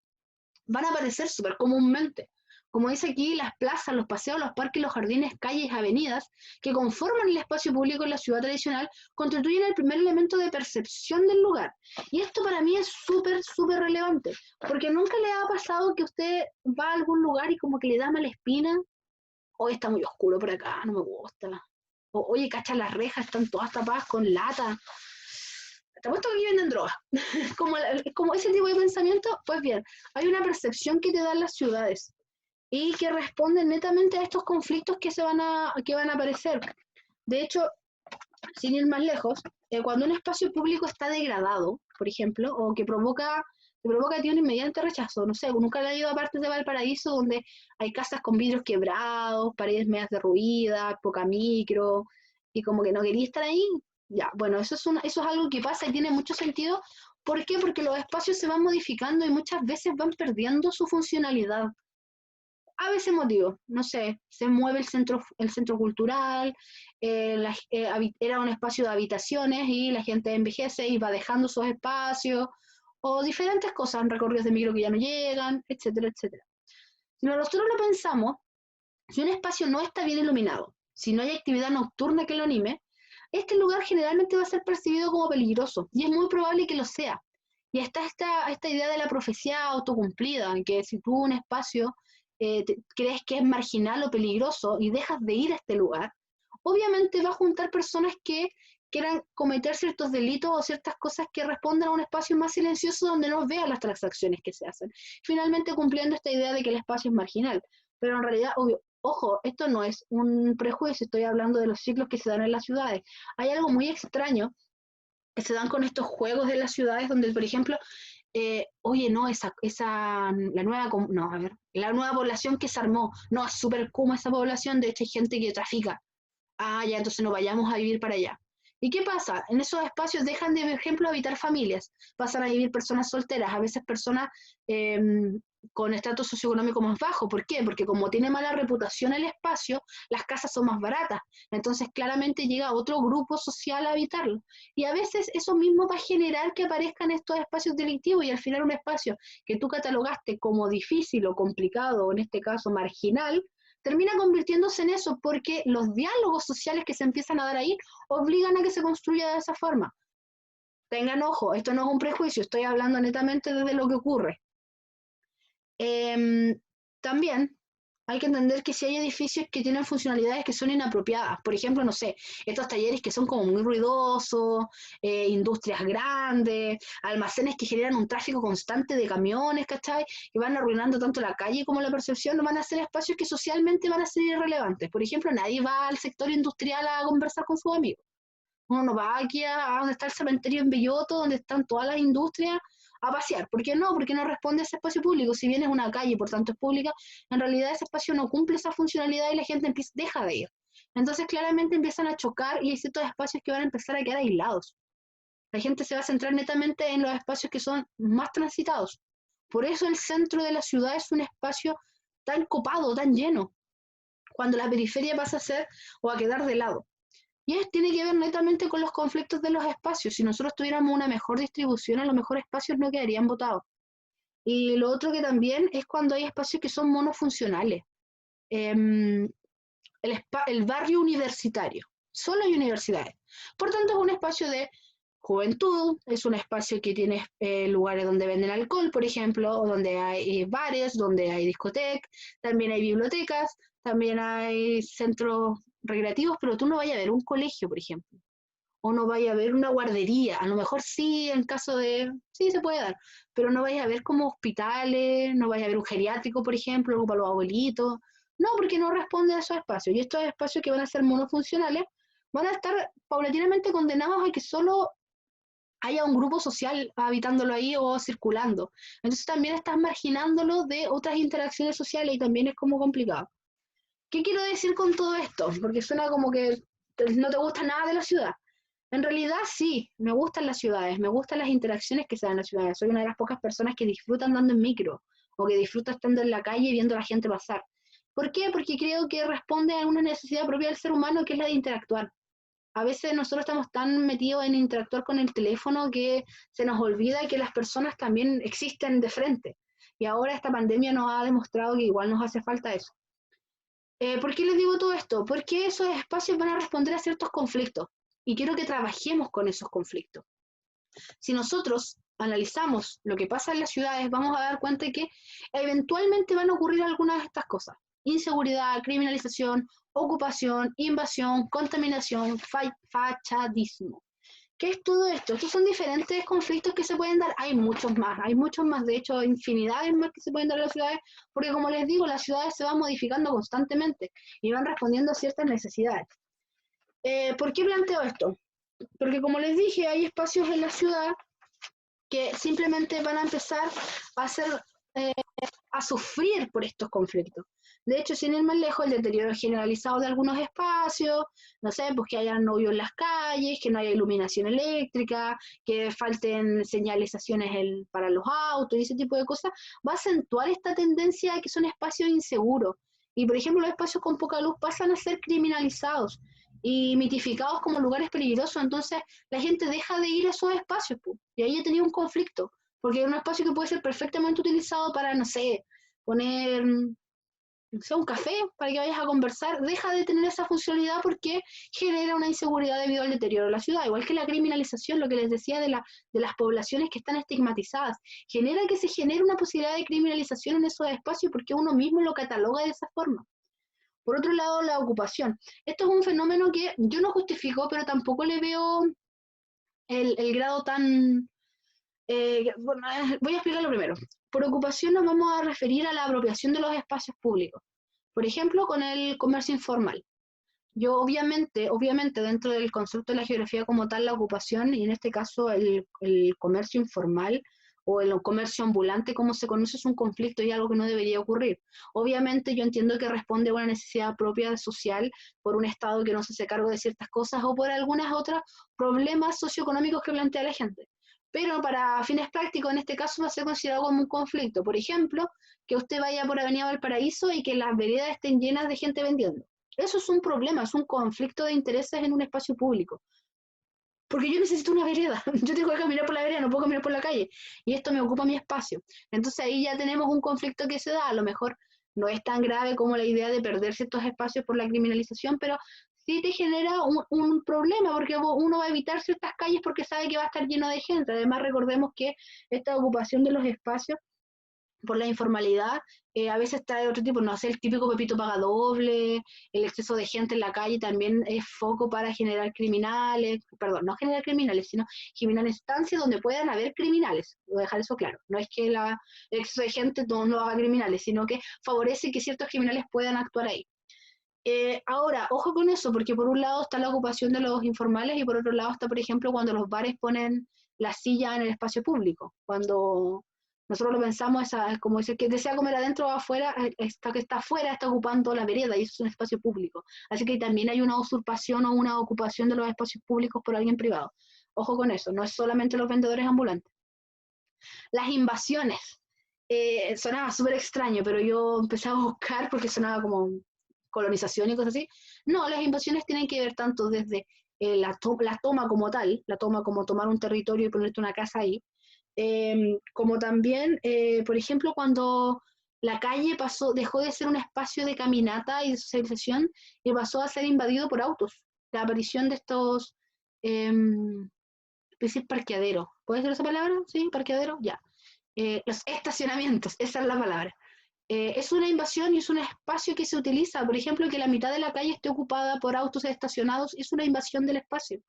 van a aparecer súper comúnmente. Como dice aquí, las plazas, los paseos, los parques, los jardines, calles, avenidas, que conforman el espacio público en la ciudad tradicional, constituyen el primer elemento de percepción del lugar. Y esto para mí es súper, súper relevante, porque nunca le ha pasado que usted va a algún lugar y como que le da mala espina, hoy está muy oscuro por acá, no me gusta. O, oye, cacha, las rejas están todas tapadas con lata. Te apuesto que aquí venden drogas. como ese tipo de pensamiento, pues bien, hay una percepción que te dan las ciudades y que responden netamente a estos conflictos que van a aparecer. De hecho, sin ir más lejos, cuando un espacio público está degradado, por ejemplo, o que provoca a ti un inmediato rechazo. No sé, nunca le he ido a partes de Valparaíso donde hay casas con vidrios quebrados, paredes medias derruidas, poca micro, y como que no quería estar ahí. Ya, bueno, eso es algo que pasa y tiene mucho sentido. ¿Por qué? Porque los espacios se van modificando y muchas veces van perdiendo su funcionalidad. A veces motivo, no sé, se mueve el centro cultural, era un espacio de habitaciones y la gente envejece y va dejando esos espacios, o diferentes cosas, recorridos de micro que ya no llegan, etcétera, etcétera. Si nosotros lo pensamos, si un espacio no está bien iluminado, si no hay actividad nocturna que lo anime, este lugar generalmente va a ser percibido como peligroso, y es muy probable que lo sea. Y está esta idea de la profecía autocumplida, en que si tú un espacio crees que es marginal o peligroso y dejas de ir a este lugar, obviamente va a juntar personas que quieran cometer ciertos delitos o ciertas cosas que respondan a un espacio más silencioso donde no vean las transacciones que se hacen. Finalmente cumpliendo esta idea de que el espacio es marginal. Pero en realidad, obvio, ojo, esto no es un prejuicio, estoy hablando de los ciclos que se dan en las ciudades. Hay algo muy extraño que se dan con estos juegos de las ciudades donde, por ejemplo, oye, no, la nueva, no, a ver, la nueva población que se armó, no, es súper como esa población, de hecho hay gente que trafica. Ah, ya, entonces no vayamos a vivir para allá. ¿Y qué pasa? En esos espacios dejan de, por ejemplo, habitar familias, pasan a vivir personas solteras, a veces personas eh, con estatus socioeconómico más bajo. ¿Por qué? Porque como tiene mala reputación el espacio, las casas son más baratas. Entonces claramente llega otro grupo social a habitarlo. Y a veces eso mismo va a generar que aparezcan estos espacios delictivos y al final un espacio que tú catalogaste como difícil o complicado, o en este caso marginal, termina convirtiéndose en eso porque los diálogos sociales que se empiezan a dar ahí obligan a que se construya de esa forma. Tengan ojo, esto no es un prejuicio, estoy hablando netamente de lo que ocurre. También hay que entender que si hay edificios que tienen funcionalidades que son inapropiadas, por ejemplo, no sé, estos talleres que son como muy ruidosos, industrias grandes, almacenes que generan un tráfico constante de camiones, ¿cachai? Que van arruinando tanto la calle como la percepción, van a ser espacios que socialmente van a ser irrelevantes. Por ejemplo, nadie va al sector industrial a conversar con sus amigos. Uno no va aquí a donde está el cementerio en Belloto, donde están todas las industrias, a pasear. ¿Por qué no? Porque no responde a ese espacio público. Si bien es una calle, por tanto es pública, en realidad ese espacio no cumple esa funcionalidad y la gente deja de ir. Entonces claramente empiezan a chocar y hay ciertos espacios que van a empezar a quedar aislados. La gente se va a centrar netamente en los espacios que son más transitados. Por eso el centro de la ciudad es un espacio tan copado, tan lleno, cuando la periferia pasa a ser o a quedar de lado. Y tiene que ver netamente con los conflictos de los espacios. Si nosotros tuviéramos una mejor distribución, a lo mejor espacios no quedarían botados. Y lo otro que también es cuando hay espacios que son monofuncionales. Eh, el barrio universitario, solo hay universidades. Por tanto, es un espacio de juventud, es un espacio que tiene lugares donde venden alcohol, por ejemplo, o donde hay bares, donde hay discotecas, también hay bibliotecas, también hay centros recreativos, pero tú no vayas a ver un colegio, por ejemplo, o no vayas a ver una guardería, a lo mejor sí, en caso de, sí se puede dar, pero no vayas a ver como hospitales, no vayas a ver un geriátrico, por ejemplo, algo para los abuelitos, no, porque no responde a esos espacios, y estos espacios que van a ser monofuncionales van a estar paulatinamente condenados a que solo haya un grupo social habitándolo ahí o circulando. Entonces también estás marginándolo de otras interacciones sociales y también es como complicado. ¿Qué quiero decir con todo esto? Porque suena como que no te gusta nada de la ciudad. En realidad sí, me gustan las ciudades, me gustan las interacciones que se dan en las ciudades. Soy una de las pocas personas que disfrutan andando en micro o que disfruta estando en la calle y viendo a la gente pasar. ¿Por qué? Porque creo que responde a una necesidad propia del ser humano que es la de interactuar. A veces nosotros estamos tan metidos en interactuar con el teléfono que se nos olvida que las personas también existen de frente. Y ahora esta pandemia nos ha demostrado que igual nos hace falta eso. ¿Por qué les digo todo esto? Porque esos espacios van a responder a ciertos conflictos y quiero que trabajemos con esos conflictos. Si nosotros analizamos lo que pasa en las ciudades, vamos a dar cuenta de que eventualmente van a ocurrir algunas de estas cosas. Inseguridad, criminalización, ocupación, invasión, contaminación, fachadismo. ¿Qué es todo esto? Estos son diferentes conflictos que se pueden dar. Hay muchos más, de hecho, infinidades más que se pueden dar en las ciudades, porque como les digo, las ciudades se van modificando constantemente y van respondiendo a ciertas necesidades. ¿Por qué planteo esto? Porque como les dije, hay espacios en la ciudad que simplemente van a empezar a ser eh, a sufrir por estos conflictos. De hecho, sin ir más lejos, el deterioro generalizado de algunos espacios, no sé, pues que haya novio en las calles, que no haya iluminación eléctrica, que falten señalizaciones para los autos y ese tipo de cosas, va a acentuar esta tendencia a que son espacios inseguros. Y, por ejemplo, los espacios con poca luz pasan a ser criminalizados y mitificados como lugares peligrosos. Entonces, la gente deja de ir a esos espacios, pues, y ahí ya tenía un conflicto porque es un espacio que puede ser perfectamente utilizado para, no sé, poner, no sé, un café para que vayas a conversar, deja de tener esa funcionalidad porque genera una inseguridad debido al deterioro de la ciudad, igual que la criminalización, lo que les decía de las poblaciones que están estigmatizadas, genera que se genere una posibilidad de criminalización en esos espacios porque uno mismo lo cataloga de esa forma. Por otro lado, la ocupación. Esto es un fenómeno que yo no justifico, pero tampoco le veo el grado tan bueno, voy a explicarlo primero. Por ocupación nos vamos a referir a la apropiación de los espacios públicos. Por ejemplo, con el comercio informal. Yo obviamente dentro del concepto de la geografía como tal, la ocupación, y en este caso el comercio informal o el comercio ambulante, como se conoce, es un conflicto y algo que no debería ocurrir. Obviamente yo entiendo que responde a una necesidad propia social por un Estado que no se hace cargo de ciertas cosas o por algunas otras problemas socioeconómicos que plantea la gente. Pero para fines prácticos, en este caso, va a ser considerado como un conflicto. Por ejemplo, que usted vaya por Avenida Valparaíso y que las veredas estén llenas de gente vendiendo. Eso es un problema, es un conflicto de intereses en un espacio público. Porque yo necesito una vereda, yo tengo que caminar por la vereda, no puedo caminar por la calle, y esto me ocupa mi espacio. Entonces ahí ya tenemos un conflicto que se da, a lo mejor no es tan grave como la idea de perder ciertos espacios por la criminalización, pero sí te genera un problema, porque uno va a evitar ciertas calles porque sabe que va a estar lleno de gente. Además recordemos que esta ocupación de los espacios por la informalidad, a veces trae otro tipo, no sé, el típico Pepito paga doble, el exceso de gente en la calle también es foco para generar criminales, perdón, no generar criminales, sino generar instancias donde puedan haber criminales, voy a dejar eso claro, no es que el exceso de gente no haga criminales, sino que favorece que ciertos criminales puedan actuar ahí. Ahora, ojo con eso, porque por un lado está la ocupación de los informales y por otro lado está, por ejemplo, cuando los bares ponen la silla en el espacio público. Cuando nosotros lo pensamos, como dice que desea comer adentro o afuera, esta que está afuera está ocupando la vereda y eso es un espacio público. Así que también hay una usurpación o una ocupación de los espacios públicos por alguien privado. Ojo con eso, no es solamente los vendedores ambulantes. Las invasiones. Sonaba súper extraño, pero yo empecé a buscar porque sonaba como colonización y cosas así. No, las invasiones tienen que ver tanto desde la toma como tal, la toma como tomar un territorio y ponerte una casa ahí, como también, por ejemplo, cuando la calle dejó de ser un espacio de caminata y de socialización y pasó a ser invadido por autos. La aparición de estos, eh, decir parqueadero, ¿puede ser esa palabra? Sí, parqueadero, ya. Los estacionamientos, esa es la palabra. Es una invasión y es un espacio que se utiliza. Por ejemplo, que la mitad de la calle esté ocupada por autos estacionados es una invasión del espacio.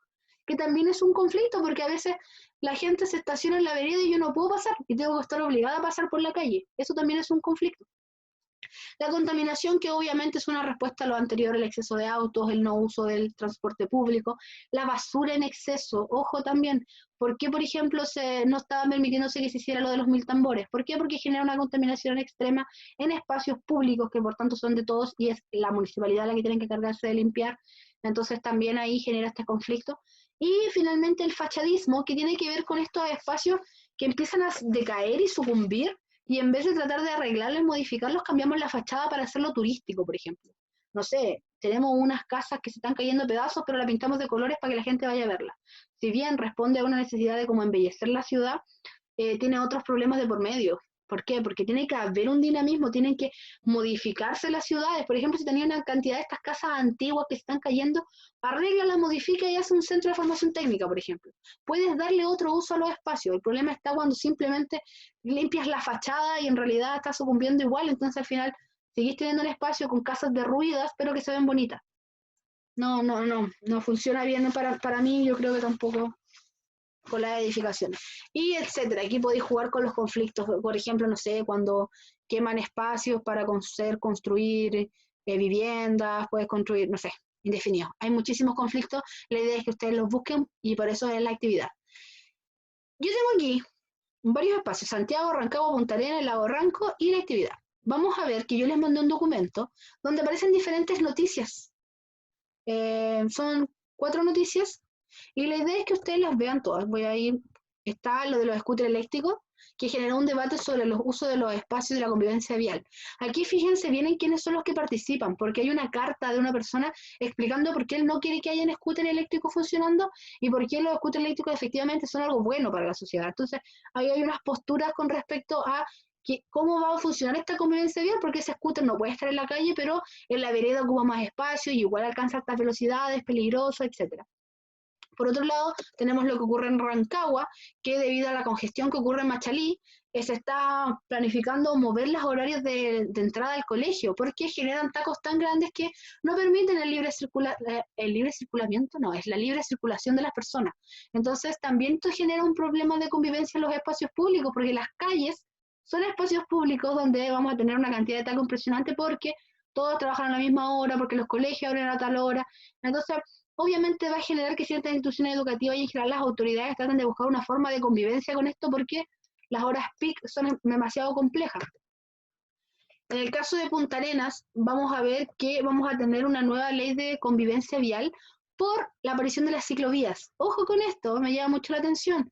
Que también es un conflicto porque a veces la gente se estaciona en la vereda y yo no puedo pasar y tengo que estar obligada a pasar por la calle. Eso también es un conflicto. La contaminación, que obviamente es una respuesta a lo anterior, el exceso de autos, el no uso del transporte público, la basura en exceso, ojo también, ¿por qué, por ejemplo, no estaba permitiéndose que se hiciera lo de los 1000 tambores? ¿Por qué? Porque genera una contaminación extrema en espacios públicos que por tanto son de todos y es la municipalidad la que tiene que cargarse de limpiar, entonces también ahí genera este conflicto. Y finalmente el fachadismo, que tiene que ver con estos espacios que empiezan a decaer y sucumbir y en vez de tratar de arreglarlos y modificarlos, cambiamos la fachada para hacerlo turístico, por ejemplo. No sé, tenemos unas casas que se están cayendo a pedazos, pero la pintamos de colores para que la gente vaya a verla. Si bien responde a una necesidad de como embellecer la ciudad, tiene otros problemas de por medio. ¿Por qué? Porque tiene que haber un dinamismo, tienen que modificarse las ciudades. Por ejemplo, si tenía una cantidad de estas casas antiguas que están cayendo, arréglala, modifica y hace un centro de formación técnica, por ejemplo. Puedes darle otro uso a los espacios. El problema está cuando simplemente limpias la fachada y en realidad está sucumbiendo igual, entonces al final seguís teniendo un espacio con casas derruidas, pero que se ven bonitas. No funciona bien para mí, yo creo que tampoco con las edificaciones. Y etcétera. Aquí podéis jugar con los conflictos, por ejemplo, no sé, cuando queman espacios para construir viviendas, puedes construir, no sé, indefinido. Hay muchísimos conflictos, la idea es que ustedes los busquen y por eso es la actividad. Yo tengo aquí varios espacios, Santiago, Rancagua, Punta Arenas, el Lago Ranco y la actividad. Vamos a ver que yo les mandé un documento donde aparecen diferentes noticias. Son 4 noticias y la idea es que ustedes las vean todas. Voy a ir, está lo de los scooters eléctricos, que generó un debate sobre los usos de los espacios de la convivencia vial. Aquí fíjense bien en quiénes son los que participan, porque hay una carta de una persona explicando por qué él no quiere que haya scooter eléctrico funcionando y por qué los scooters eléctricos efectivamente son algo bueno para la sociedad. Entonces, ahí hay unas posturas con respecto a cómo va a funcionar esta convivencia vial, porque ese scooter no puede estar en la calle, pero en la vereda ocupa más espacio y igual alcanza altas velocidades, peligroso, etcétera. Por otro lado, tenemos lo que ocurre en Rancagua, que debido a la congestión que ocurre en Machalí, se está planificando mover los horarios de entrada al colegio, porque generan tacos tan grandes que no permiten el libre circulamiento, no, es la libre circulación de las personas. Entonces, también esto genera un problema de convivencia en los espacios públicos, porque las calles son espacios públicos donde vamos a tener una cantidad de tacos impresionante porque todos trabajan a la misma hora, porque los colegios abren a tal hora. Entonces, obviamente va a generar que ciertas instituciones educativas y en general las autoridades traten de buscar una forma de convivencia con esto porque las horas peak son demasiado complejas. En el caso de Punta Arenas, vamos a ver que vamos a tener una nueva ley de convivencia vial por la aparición de las ciclovías. Ojo con esto, me llama mucho la atención.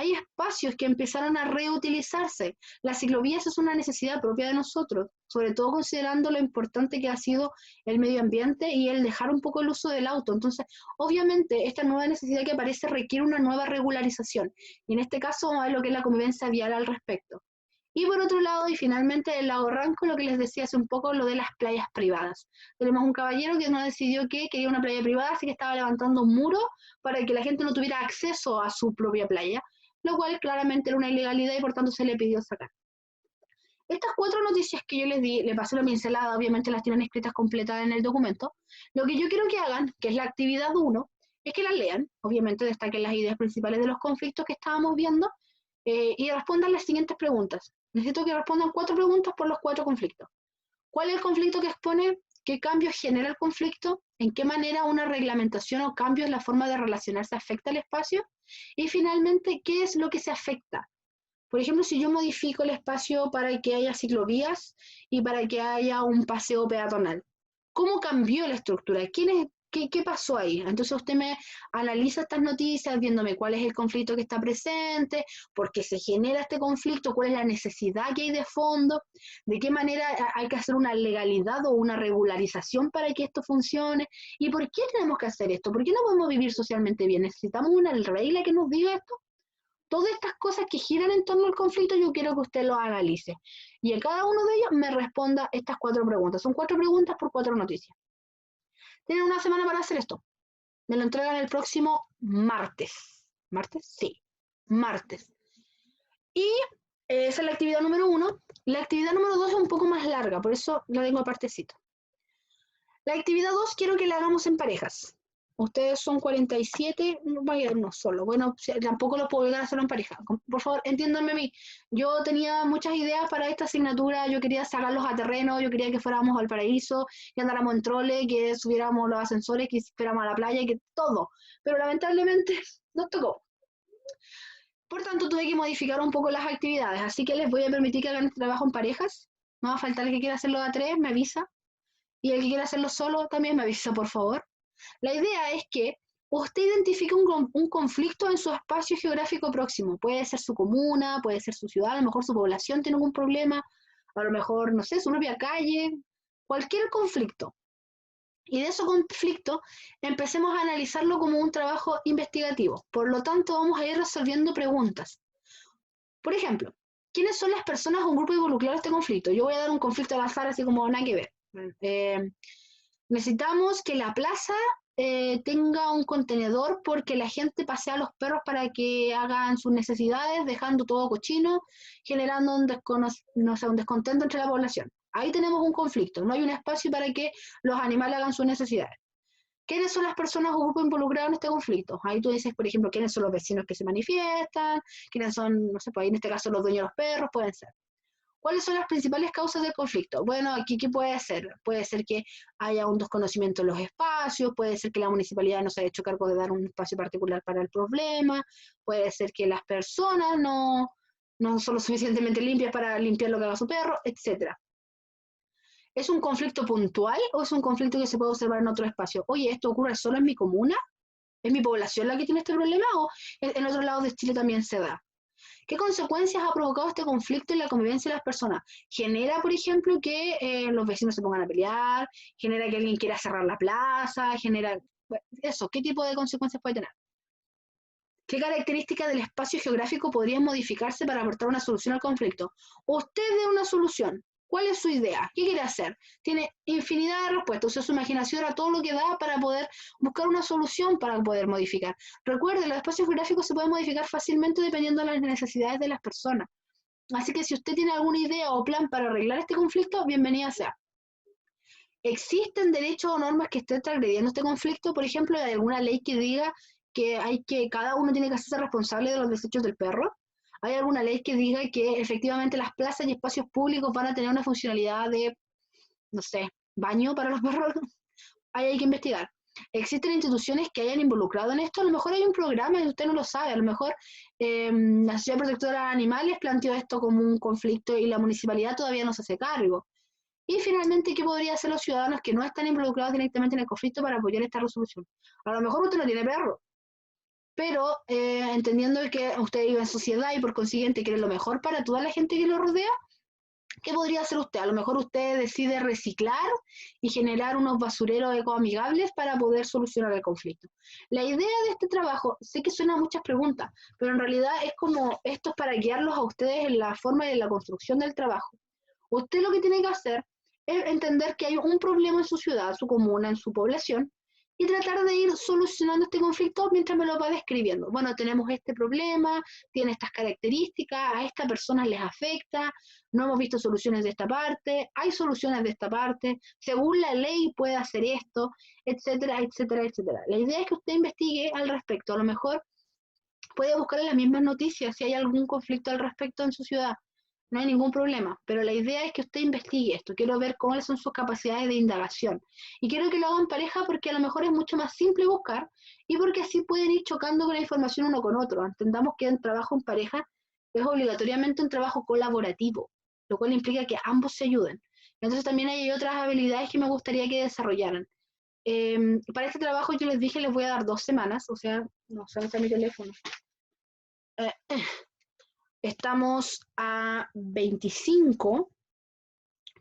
Hay espacios que empezaron a reutilizarse. Las ciclovías es una necesidad propia de nosotros, sobre todo considerando lo importante que ha sido el medio ambiente y el dejar un poco el uso del auto. Entonces, obviamente, esta nueva necesidad que aparece requiere una nueva regularización. Y en este caso, vamos a ver lo que es la convivencia vial al respecto. Y por otro lado, y finalmente, el Lago Ranco, lo que les decía hace un poco, lo de las playas privadas. Tenemos un caballero que no decidió que quería una playa privada, así que estaba levantando un muro para que la gente no tuviera acceso a su propia playa, lo cual claramente era una ilegalidad y por tanto se le pidió sacar. Estas 4 noticias que yo les di, le pasé la pincelada, obviamente las tienen escritas completas en el documento. Lo que yo quiero que hagan, que es la actividad 1, es que las lean, obviamente destaquen las ideas principales de los conflictos que estábamos viendo y respondan las siguientes preguntas. Necesito que respondan 4 preguntas por los 4 conflictos. ¿Cuál es el conflicto que expone? ¿Qué cambios genera el conflicto? ¿En qué manera una reglamentación o cambio en la forma de relacionarse afecta al espacio? Y finalmente, ¿qué es lo que se afecta? Por ejemplo, si yo modifico el espacio para que haya ciclovías y para que haya un paseo peatonal, ¿cómo cambió la estructura? ¿Qué pasó ahí? Entonces usted me analiza estas noticias viéndome cuál es el conflicto que está presente, por qué se genera este conflicto, cuál es la necesidad que hay de fondo, de qué manera hay que hacer una legalidad o una regularización para que esto funcione, y por qué tenemos que hacer esto, por qué no podemos vivir socialmente bien, necesitamos una regla que nos diga esto. Todas estas cosas que giran en torno al conflicto, yo quiero que usted lo analice. Y en cada uno de ellos me responda estas 4 preguntas. Son 4 preguntas por 4 noticias. Tienen una semana para hacer esto. Me lo entregan el próximo martes. ¿Martes? Sí, martes. Y esa es la actividad número 1. La actividad número 2 es un poco más larga, por eso la tengo apartecito. La actividad 2 quiero que la hagamos en parejas. Ustedes son 47, no vaya uno solo. Bueno, tampoco lo puedo llegar a hacerlo en pareja. Por favor, entiéndanme a mí. Yo tenía muchas ideas para esta asignatura. Yo quería sacarlos a terreno, yo quería que fuéramos al paraíso, que andáramos en trole, que subiéramos los ascensores, que fuéramos a la playa, que todo. Pero lamentablemente nos tocó. Por tanto, tuve que modificar un poco las actividades. Así que les voy a permitir que hagan este trabajo en parejas. No va a faltar el que quiera hacerlo a 3, me avisa. Y el que quiera hacerlo solo también me avisa, por favor. La idea es que usted identifique un conflicto en su espacio geográfico próximo. Puede ser su comuna, puede ser su ciudad, a lo mejor su población tiene algún problema, a lo mejor, no sé, su propia calle, cualquier conflicto. Y de ese conflicto empecemos a analizarlo como un trabajo investigativo. Por lo tanto, vamos a ir resolviendo preguntas. Por ejemplo, ¿quiénes son las personas o un grupo involucrado en este conflicto? Yo voy a dar un conflicto al azar, así como nada que ver. Necesitamos que la plaza tenga un contenedor porque la gente pasea a los perros para que hagan sus necesidades, dejando todo cochino, generando un descontento entre la población. Ahí tenemos un conflicto, no hay un espacio para que los animales hagan sus necesidades. ¿Quiénes son las personas o grupos involucrados en este conflicto? Ahí tú dices, por ejemplo, quiénes son los vecinos que se manifiestan, quiénes son, no sé, pues ahí en este caso los dueños de los perros, pueden ser. ¿Cuáles son las principales causas del conflicto? Bueno, aquí ¿qué puede ser? Puede ser que haya un desconocimiento de los espacios, puede ser que la municipalidad no se haya hecho cargo de dar un espacio particular para el problema, puede ser que las personas no son lo suficientemente limpias para limpiar lo que haga su perro, etc. ¿Es un conflicto puntual o es un conflicto que se puede observar en otro espacio? Oye, ¿esto ocurre solo en mi comuna? ¿Es mi población la que tiene este problema o en otros lados de Chile también se da? ¿Qué consecuencias ha provocado este conflicto en la convivencia de las personas? ¿Genera, por ejemplo, que los vecinos se pongan a pelear? ¿Genera que alguien quiera cerrar la plaza? ¿Genera eso? ¿Qué tipo de consecuencias puede tener? ¿Qué características del espacio geográfico podrían modificarse para aportar una solución al conflicto? Usted dé una solución. ¿Cuál es su idea? ¿Qué quiere hacer? Tiene infinidad de respuestas. Usa su imaginación a todo lo que da para poder buscar una solución para poder modificar. Recuerde, los espacios geográficos se pueden modificar fácilmente dependiendo de las necesidades de las personas. Así que si usted tiene alguna idea o plan para arreglar este conflicto, bienvenida sea. ¿Existen derechos o normas que estén transgrediendo este conflicto? Por ejemplo, ¿hay alguna ley que diga que cada uno tiene que hacerse responsable de los desechos del perro? ¿Hay alguna ley que diga que efectivamente las plazas y espacios públicos van a tener una funcionalidad de, no sé, baño para los perros? Hay que investigar. ¿Existen instituciones que hayan involucrado en esto? A lo mejor hay un programa y usted no lo sabe. A lo mejor la Sociedad Protectora de Animales planteó esto como un conflicto y la municipalidad todavía no se hace cargo. Y finalmente, ¿qué podrían hacer los ciudadanos que no están involucrados directamente en el conflicto para apoyar esta resolución? A lo mejor usted no tiene perro, pero entendiendo que usted vive en sociedad y por consiguiente quiere lo mejor para toda la gente que lo rodea, ¿qué podría hacer usted? A lo mejor usted decide reciclar y generar unos basureros ecoamigables para poder solucionar el conflicto. La idea de este trabajo, sé que suena a muchas preguntas, pero en realidad es como esto es para guiarlos a ustedes en la forma y en la construcción del trabajo. Usted lo que tiene que hacer es entender que hay un problema en su ciudad, su comuna, en su población, y tratar de ir solucionando este conflicto mientras me lo va describiendo. Bueno, tenemos este problema, tiene estas características, a esta persona les afecta, no hemos visto soluciones de esta parte, hay soluciones de esta parte, según la ley puede hacer esto, etcétera, etcétera, etcétera. La idea es que usted investigue al respecto, a lo mejor puede buscar en las mismas noticias si hay algún conflicto al respecto en su ciudad. No hay ningún problema, pero la idea es que usted investigue esto. Quiero ver cuáles son sus capacidades de indagación. Y quiero que lo hagan pareja porque a lo mejor es mucho más simple buscar y porque así pueden ir chocando con la información uno con otro. Entendamos que el trabajo en pareja es obligatoriamente un trabajo colaborativo, lo cual implica que ambos se ayuden. Entonces también hay otras habilidades que me gustaría que desarrollaran. Para este trabajo yo les dije les voy a dar 2 semanas, o sea, no sé, está mi teléfono. Eh, Estamos a 25,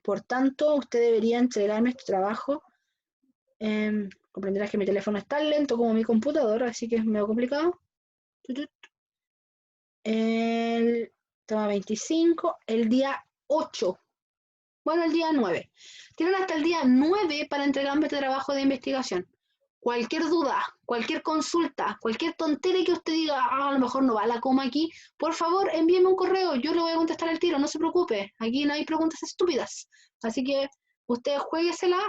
por tanto, usted debería entregarme este trabajo. Comprenderás que mi teléfono es tan lento como mi computadora, así que es medio complicado. Toma 25, el día 8. Bueno, el día 9. Tienen hasta el día 9 para entregarme este trabajo de investigación. Cualquier duda, cualquier consulta, cualquier tontería que usted diga, a lo mejor no va la coma aquí, por favor envíeme un correo, yo le voy a contestar al tiro, no se preocupe, aquí no hay preguntas estúpidas. Así que ustedes jueguesela,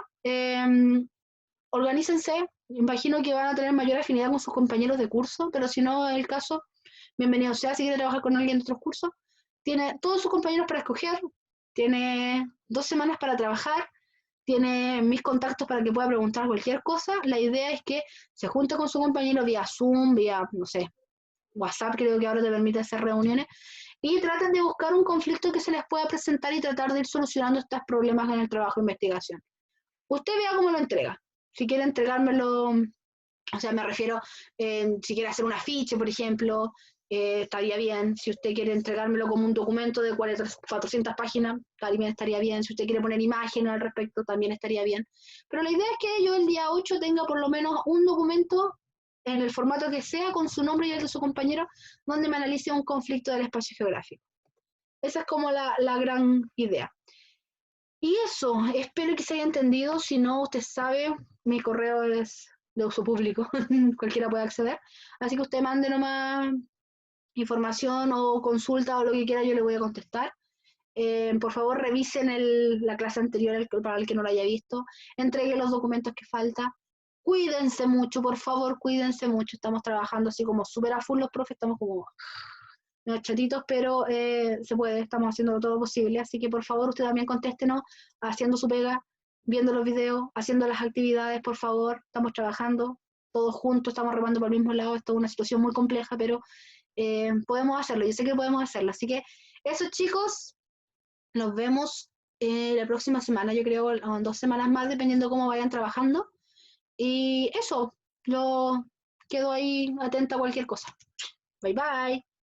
organícense, imagino que van a tener mayor afinidad con sus compañeros de curso, pero si no es el caso, bienvenido sea, si quiere trabajar con alguien de otros cursos, tiene todos sus compañeros para escoger, tiene 2 semanas para trabajar, tiene mis contactos para que pueda preguntar cualquier cosa. La idea es que se junte con su compañero vía Zoom, vía, no sé, WhatsApp, creo que ahora te permite hacer reuniones, y traten de buscar un conflicto que se les pueda presentar y tratar de ir solucionando estos problemas en el trabajo de investigación. Usted vea cómo lo entrega. Si quiere entregármelo, o sea, me refiero, si quiere hacer un afiche, por ejemplo, estaría bien. Si usted quiere entregármelo como un documento de 400 páginas, también estaría bien. Si usted quiere poner imágenes al respecto, también estaría bien. Pero la idea es que yo el día 8 tenga por lo menos un documento en el formato que sea, con su nombre y el de su compañero, donde me analice un conflicto del espacio geográfico. Esa es como la gran idea. Y eso, espero que se haya entendido. Si no, usted sabe, mi correo es de uso público, cualquiera puede acceder. Así que usted mande nomás información o consulta o lo que quiera, yo le voy a contestar. Por favor, revisen la clase anterior para el que no lo haya visto. Entreguen los documentos que falta. Cuídense mucho, por favor, cuídense mucho. Estamos trabajando así como súper a full los profes, estamos como medio chatitos, pero se puede, estamos haciendo todo lo posible. Así que por favor, usted también contéstenos haciendo su pega, viendo los videos, haciendo las actividades, por favor. Estamos trabajando todos juntos, estamos remando por el mismo lado. Esto es una situación muy compleja, pero podemos hacerlo, yo sé que podemos hacerlo. Así que eso, chicos, nos vemos la próxima semana, yo creo, o en 2 semanas más, dependiendo cómo vayan trabajando. Y eso, yo quedo ahí atenta a cualquier cosa. Bye bye.